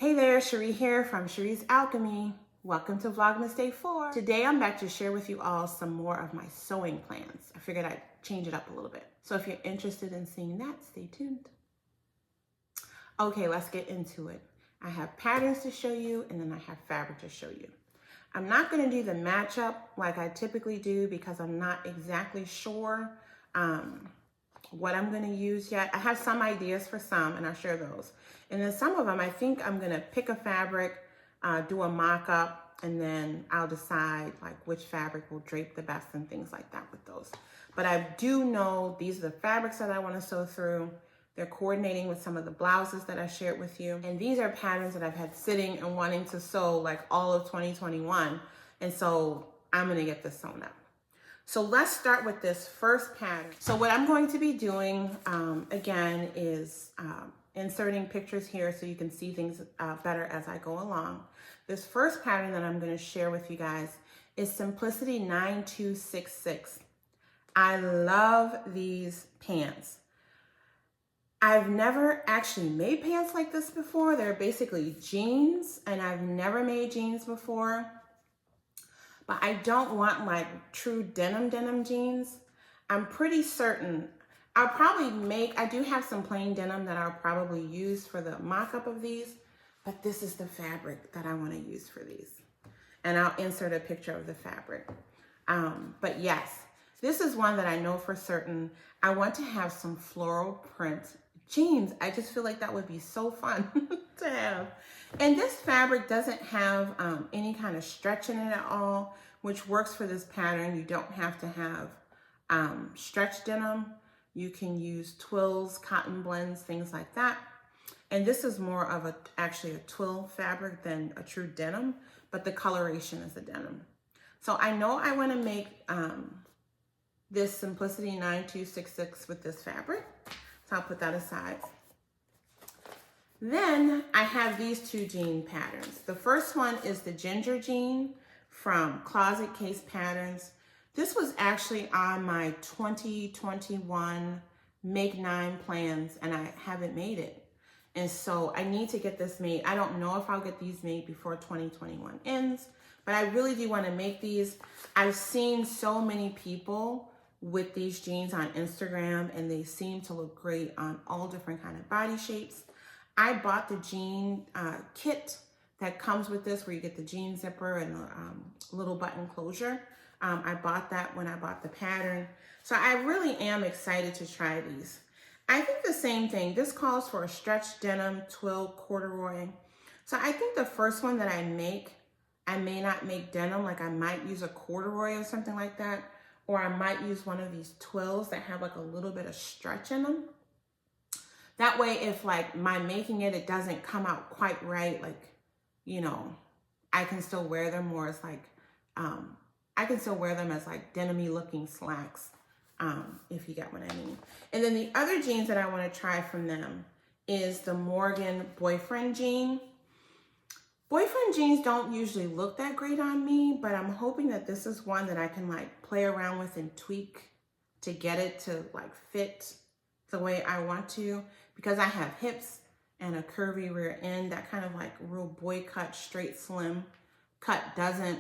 Hey there, Sheree here from Sheree's Alchemy. Welcome to Vlogmas Day 4. Today I'm back to share with you all some more of my sewing plans. I figured I'd change it up a little bit. So if you're interested in seeing that, stay tuned. Okay, let's get into it. I have patterns to show you and then I have fabric to show you. I'm not going to do the matchup like I typically do because I'm not exactly sure what I'm going to use yet. I have some ideas for some and I'll share those. And then some of them, I think I'm going to pick a fabric, do a mock-up, and then I'll decide like which fabric will drape the best and things like that with those. But I do know these are the fabrics that I want to sew through. They're coordinating with some of the blouses that I shared with you. And these are patterns that I've had sitting and wanting to sew like all of 2021. And so I'm going to get this sewn up. So let's start with this first pattern. So what I'm going to be doing, again, is inserting pictures here so you can see things better as I go along. This first pattern that I'm going to share with you guys is Simplicity 9266. I love these pants. I've never actually made pants like this before. They're basically jeans, and I've never made jeans before. But I don't want like true denim jeans. I'm pretty certain I'll probably I do have some plain denim that I'll probably use for the mock-up of these, but this is the fabric that I want to use for these. And I'll insert a picture of the fabric. But yes, this is one that I know for certain. I want to have some floral print jeans. I just feel like that would be so fun to have. And this fabric doesn't have any kind of stretch in it at all, which works for this pattern. You don't have to have stretch denim. You can use twills, cotton blends, things like that. And this is more of actually a twill fabric than a true denim, but the coloration is a denim. So I know I want to make this Simplicity 9266 with this fabric. So I'll put that aside. Then I have these two jean patterns. The first one is the ginger jean from Closet Case Patterns. This was actually on my 2021 Make 9 plans and I haven't made it. And so I need to get this made. I don't know if I'll get these made before 2021 ends, but I really do want to make these. I've seen so many people with these jeans on Instagram and they seem to look great on all different kind of body shapes. I bought the jean kit that comes with this where you get the jean zipper and the little button closure. I bought that when I bought the pattern. So I really am excited to try these. I think the same thing. This calls for a stretch denim twill corduroy. So I think the first one that I may not make denim, like I might use a corduroy or something like that. Or I might use one of these twills that have like a little bit of stretch in them. That way, if like my making it doesn't come out quite right, like, you know, I can still wear them more as like, I can still wear them as like denim-y looking slacks, if you get what I mean. And then the other jeans that I want to try from them is the Morgan Boyfriend jean. Boyfriend jeans don't usually look that great on me, but I'm hoping that this is one that I can like play around with and tweak to get it to like fit the way I want to, because I have hips and a curvy rear end. That kind of like real boy cut, straight slim cut doesn't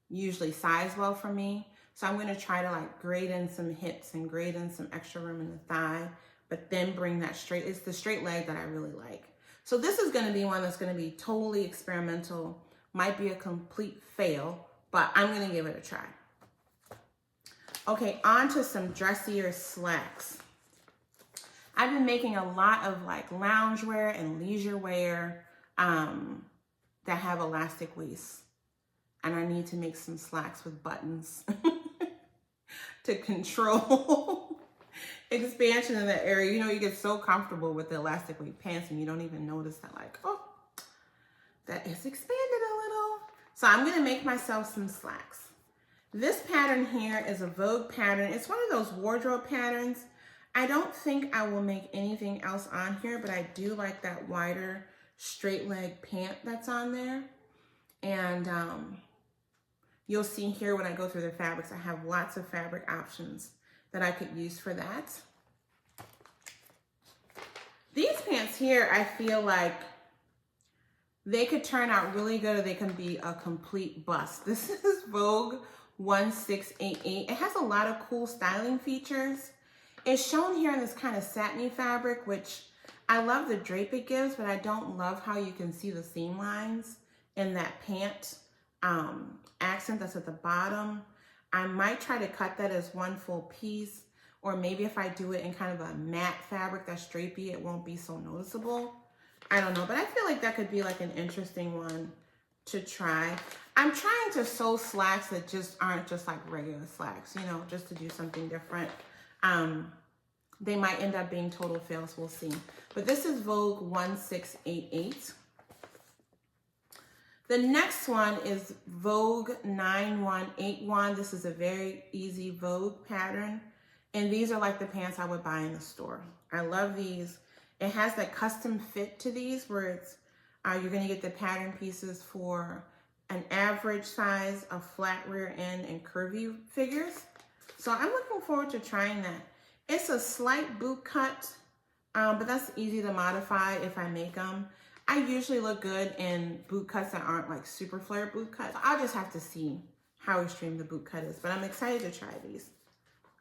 usually size well for me. So I'm going to try to like grade in some hips and grade in some extra room in the thigh, but then bring that straight. It's the straight leg that I really like. So this is going to be one that's going to be totally experimental, might be a complete fail, but I'm going to give it a try. Okay, on to some dressier slacks. I've been making a lot of like loungewear and leisure wear that have elastic waists. And I need to make some slacks with buttons to control expansion in that area. You know, you get so comfortable with the elastic waist pants and you don't even notice that like, oh, that is expanded a little. So I'm gonna make myself some slacks. This pattern here is a Vogue pattern. It's one of those wardrobe patterns. I don't think I will make anything else on here, but I do like that wider straight leg pant that's on there. And you'll see here when I go through the fabrics, I have lots of fabric options that I could use for that. These pants here, I feel like They could turn out really good or they can be a complete bust. This is Vogue 1688. It has a lot of cool styling features. It's shown here in this kind of satiny fabric, which I love the drape it gives, but I don't love how you can see the seam lines in that pant accent that's at the bottom. I might try to cut that as one full piece, or maybe if I do it in kind of a matte fabric that's drapey, it won't be so noticeable. I don't know, but I feel like that could be like an interesting one to try. I'm trying to sew slacks that just aren't just like regular slacks, you know, just to do something different. They might end up being total fails, we'll see. But this is Vogue 1688. The next one is Vogue 9181. This is a very easy Vogue pattern. And these are like the pants I would buy in the store. I love these. It has that custom fit to these where it's, you're gonna get the pattern pieces for an average size, a flat rear end, and curvy figures. So I'm looking forward to trying that. It's a slight boot cut, but that's easy to modify if I make them. I usually look good in boot cuts that aren't like super flared boot cuts. I'll just have to see how extreme the boot cut is, but I'm excited to try these.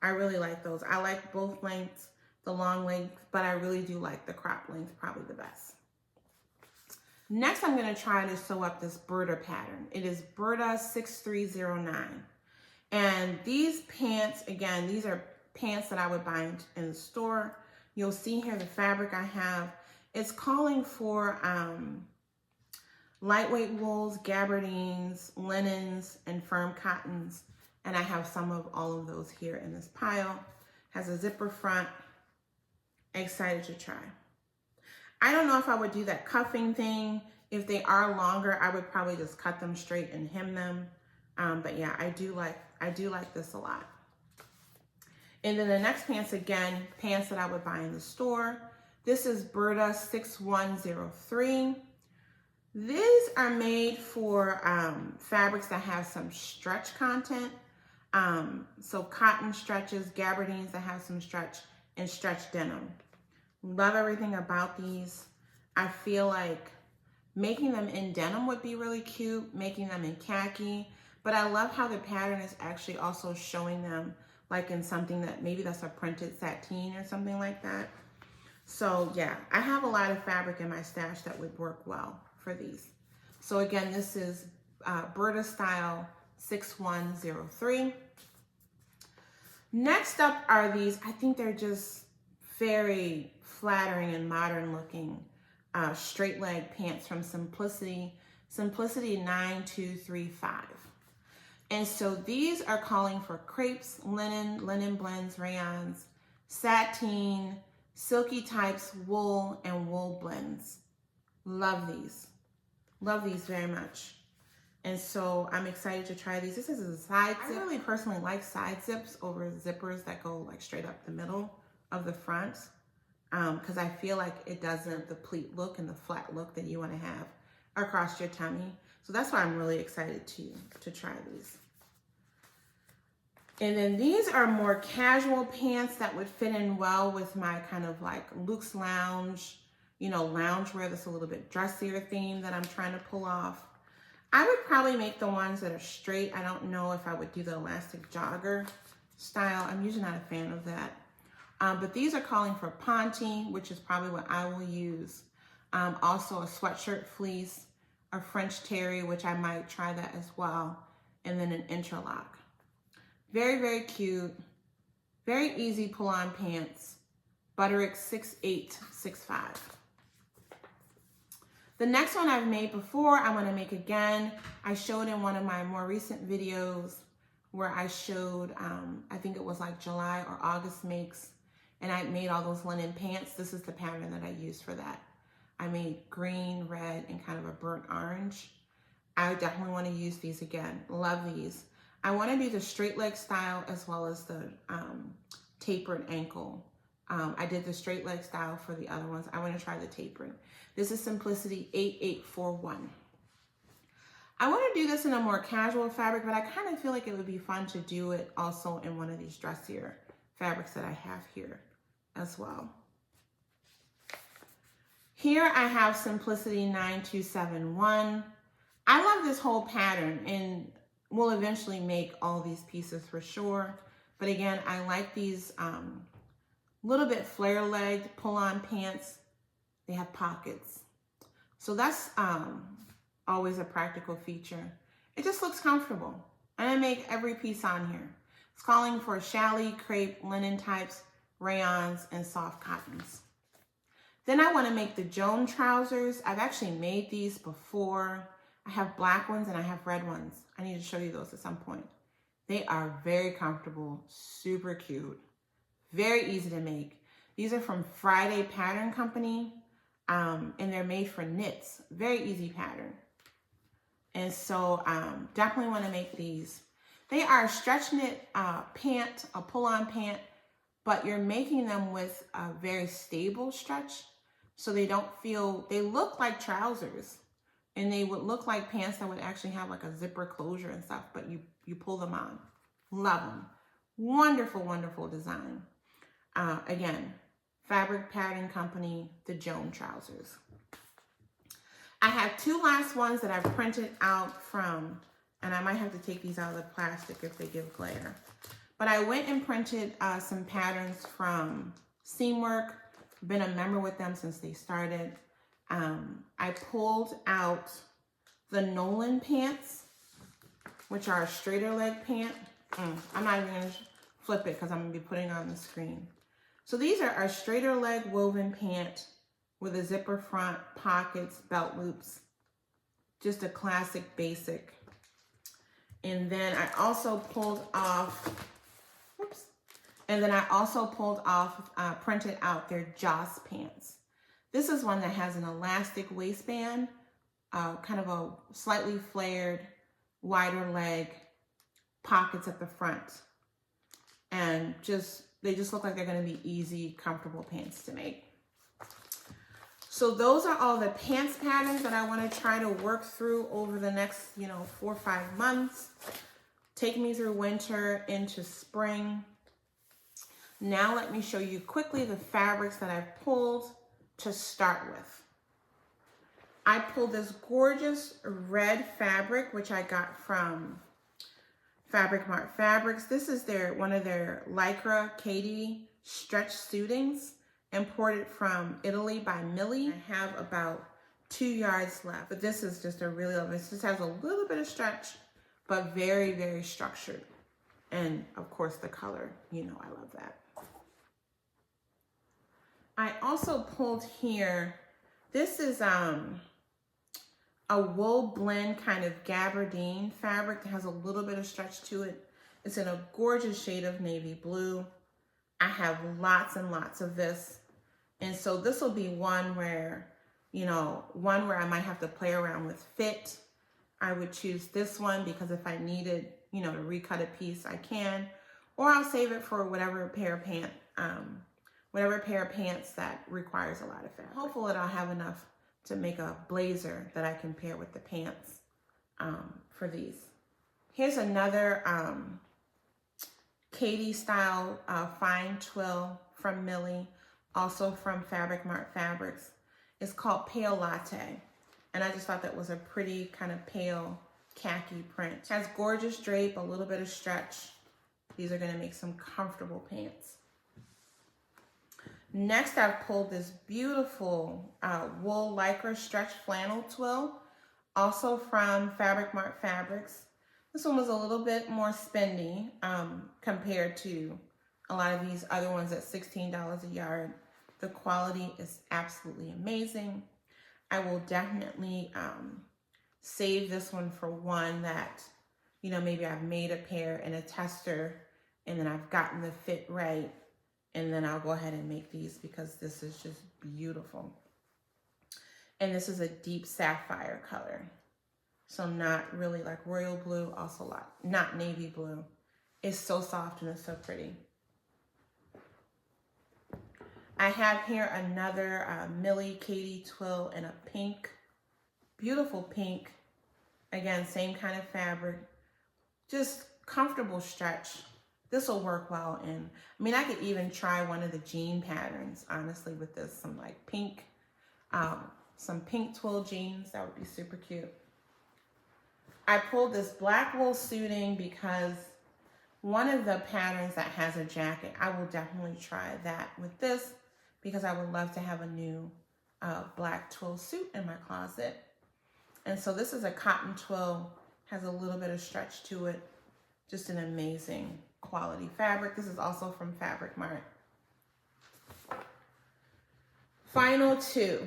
I really like those. I like both lengths, the long length, but I really do like the crop length probably the best. Next, I'm gonna try to sew up this Berta pattern. It is Berta 6309. And these pants, again, these are pants that I would buy in the store. You'll see here the fabric I have. It's calling for lightweight wools, gabardines, linens, and firm cottons. And I have some of all of those here in this pile. Has a zipper front. Excited to try. I don't know if I would do that cuffing thing. If they are longer, I would probably just cut them straight and hem them. But yeah, I do like this a lot. And then the next pants, again, pants that I would buy in the store. This is Berta 6103. These are made for fabrics that have some stretch content. So cotton stretches, gabardines that have some stretch, and stretch denim. Love everything about these. I feel like making them in denim would be really cute, making them in khaki, but I love how the pattern is actually also showing them like in something that maybe that's a printed sateen or something like that. So yeah, I have a lot of fabric in my stash that would work well for these. So again, this is Berta style 6103. Next up are these, I think they're just very flattering and modern looking straight leg pants from Simplicity 9235. And so these are calling for crepes, linen blends, rayons, sateen, silky types, wool, and wool blends. Love these very much. And so I'm excited to try these. This is a side zip. I really personally like side zips over zippers that go like straight up the middle of the front because I feel like it doesn't the pleat look and the flat look that you want to have across your tummy. So that's why I'm really excited to try these. And then these are more casual pants that would fit in well with my kind of like Luke's Lounge, you know, loungewear that's a little bit dressier theme that I'm trying to pull off. I would probably make the ones that are straight. I don't know if I would do the elastic jogger style. I'm usually not a fan of that. But these are calling for ponte, which is probably what I will use. Also a sweatshirt fleece, a French terry, which I might try that as well. And then an interlock. Very, very cute. Very easy pull-on pants. Butterick 6865. The next one I've made before, I want to make again. I showed in one of my more recent videos where I showed, I think it was like July or August makes, and I made all those linen pants. This is the pattern that I used for that. I made green, red, and kind of a burnt orange. I definitely want to use these again. Love these. I want to do the straight leg style as well as the tapered ankle. I did the straight leg style for the other ones. I want to try the tapering. This is Simplicity 8841. I want to do this in a more casual fabric, but I kind of feel like it would be fun to do it also in one of these dressier fabrics that I have here as well. Here I have Simplicity 9271. I love this whole pattern, and we'll eventually make all these pieces for sure. But again, I like these little bit flare-legged pull-on pants. They have pockets. So that's always a practical feature. It just looks comfortable. And I make every piece on here. It's calling for challis, crepe, linen types, rayons, and soft cottons. Then I want to make the Joan trousers. I've actually made these before. I have black ones and I have red ones. I need to show you those at some point. They are very comfortable, super cute, very easy to make. These are from Friday Pattern Company, and they're made for knits. Very easy pattern. And so definitely want to make these. They are a stretch knit pant, a pull-on pant, but you're making them with a very stable stretch. So they don't feel, they look like trousers, and they would look like pants that would actually have like a zipper closure and stuff, but you pull them on. Love them. Wonderful, wonderful design. Again, Fabric Pattern Company, the Joan trousers. I have two last ones that I've printed out from, and I might have to take these out of the plastic if they give glare. But I went and printed some patterns from Seamwork. Been a member with them since they started. I pulled out the Nolan pants, which are a straighter leg pant. I'm not even gonna flip it because I'm gonna be putting it on the screen. So these are a straighter leg woven pant with a zipper front, pockets, belt loops. Just a classic basic. And then I also pulled off, printed out their Joss pants. This is one that has an elastic waistband, kind of a slightly flared, wider leg, pockets at the front. And they just look like they're gonna be easy, comfortable pants to make. So those are all the pants patterns that I wanna try to work through over the next, 4 or 5 months. Take me through winter into spring. Now let me show you quickly the fabrics that I've pulled to start with. I pulled this gorgeous red fabric, which I got from Fabric Mart Fabrics. This is one of their Lycra Katie stretch suitings, imported from Italy by Millie. I have about 2 yards left, but this is just a really lovely. This just has a little bit of stretch, but very, very structured. And of course the color, I love that. I also pulled here, this is a wool blend kind of gabardine fabric that has a little bit of stretch to it. It's in a gorgeous shade of navy blue. I have lots and lots of this. And so this will be one where I might have to play around with fit. I would choose this one because if I needed, to recut a piece, I can. Or I'll save it for whatever pair of pants that requires a lot of fabric. Hopefully I'll have enough to make a blazer that I can pair with the pants for these. Here's another Katie style fine twill from Millie, also from Fabric Mart Fabrics. It's called Pale Latte, and I just thought that was a pretty kind of pale khaki print. It has gorgeous drape, a little bit of stretch. These are gonna make some comfortable pants. Next, I've pulled this beautiful wool Lycra stretch flannel twill, also from Fabric Mart Fabrics. This one was a little bit more spendy compared to a lot of these other ones at $16 a yard. The quality is absolutely amazing. I will definitely save this one for one that, maybe I've made a pair in a tester and then I've gotten the fit right. And then I'll go ahead and make these because this is just beautiful. And this is a deep sapphire color. So not really like royal blue, also not navy blue. It's so soft and it's so pretty. I have here another Millie Katie twill in a pink, beautiful pink. Again, same kind of fabric, just comfortable stretch. This will work well I could even try one of the jean patterns, honestly, with this, some like pink some pink twill jeans. That would be super cute. I pulled this black wool suiting because one of the patterns that has a jacket, I will definitely try that with this because I would love to have a new black twill suit in my closet. And so this is a cotton twill, has a little bit of stretch to it. Just an amazing quality fabric. This is also from Fabric Mart. Final two.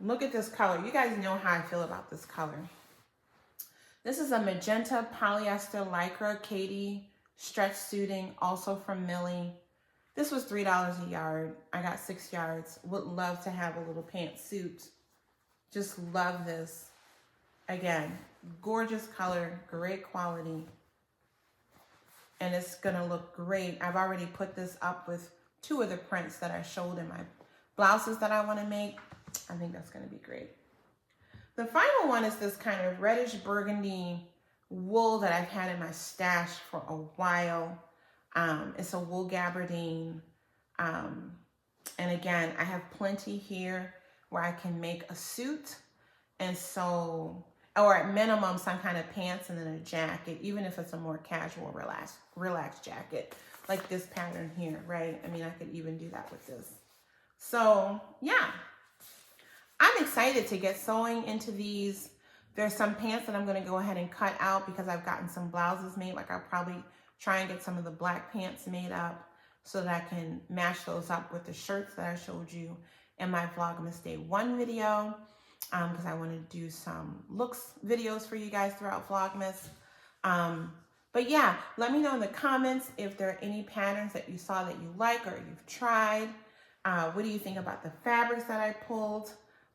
Look at this color. You guys know how I feel about this color. This is a magenta polyester lycra Katie stretch suiting, also from Millie. This was $3 a yard. I got 6 yards. Would love to have a little pantsuit. Just love this. Again, gorgeous color, great quality. And it's gonna look great. I've already put this up with 2 of the prints that I showed in my blouses that I wanna make. I think that's gonna be great. The final one is this kind of reddish burgundy wool that I've had in my stash for a while. It's a wool gabardine. And again, I have plenty here where I can make a suit. And so, or at minimum, some kind of pants and then a jacket, even if it's a more casual, relaxed jacket, like this pattern here, right? I mean, I could even do that with this. So yeah, I'm excited to get sewing into these. There's some pants that I'm gonna go ahead and cut out because I've gotten some blouses made. Like I'll probably try and get some of the black pants made up so that I can match those up with the shirts that I showed you in my Vlogmas Day 1 video. Because I want to do some looks videos for you guys throughout Vlogmas. But yeah, let me know in the comments if there are any patterns that you saw that you like or you've tried. What do you think about the fabrics that I pulled?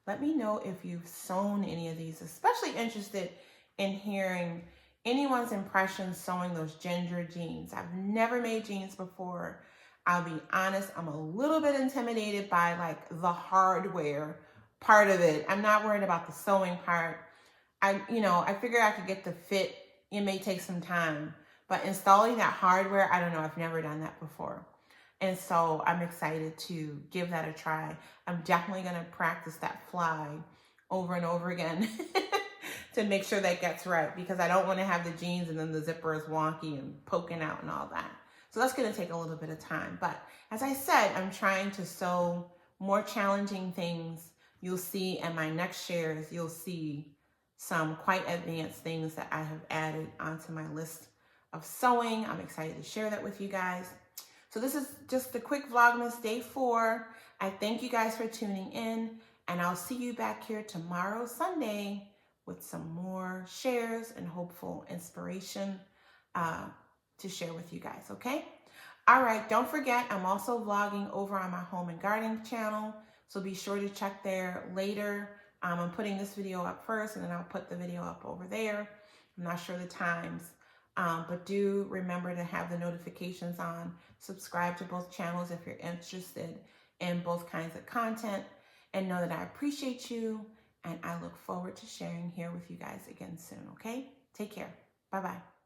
Let me know if you've sewn any of these, especially interested in hearing anyone's impressions sewing those ginger jeans. I've never made jeans before. I'll be honest, I'm a little bit intimidated by like the hardware part of it. I'm not worried about the sewing part. I figured I could get the fit. It may take some time, but installing that hardware, I don't know. I've never done that before. And so I'm excited to give that a try. I'm definitely going to practice that fly over and over again to make sure that gets right, because I don't want to have the jeans and then the zipper is wonky and poking out and all that. So that's going to take a little bit of time. But as I said, I'm trying to sew more challenging things. You'll see in my next shares, you'll see some quite advanced things that I have added onto my list of sewing. I'm excited to share that with you guys. So this is just a quick Vlogmas Day 4. I thank you guys for tuning in, and I'll see you back here tomorrow, Sunday, with some more shares and hopeful inspiration to share with you guys, okay? All right, don't forget, I'm also vlogging over on my home and gardening channel. So be sure to check there later. I'm putting this video up first, and then I'll put the video up over there. I'm not sure the times, but do remember to have the notifications on. Subscribe to both channels if you're interested in both kinds of content, and know that I appreciate you, and I look forward to sharing here with you guys again soon, okay? Take care. Bye-bye.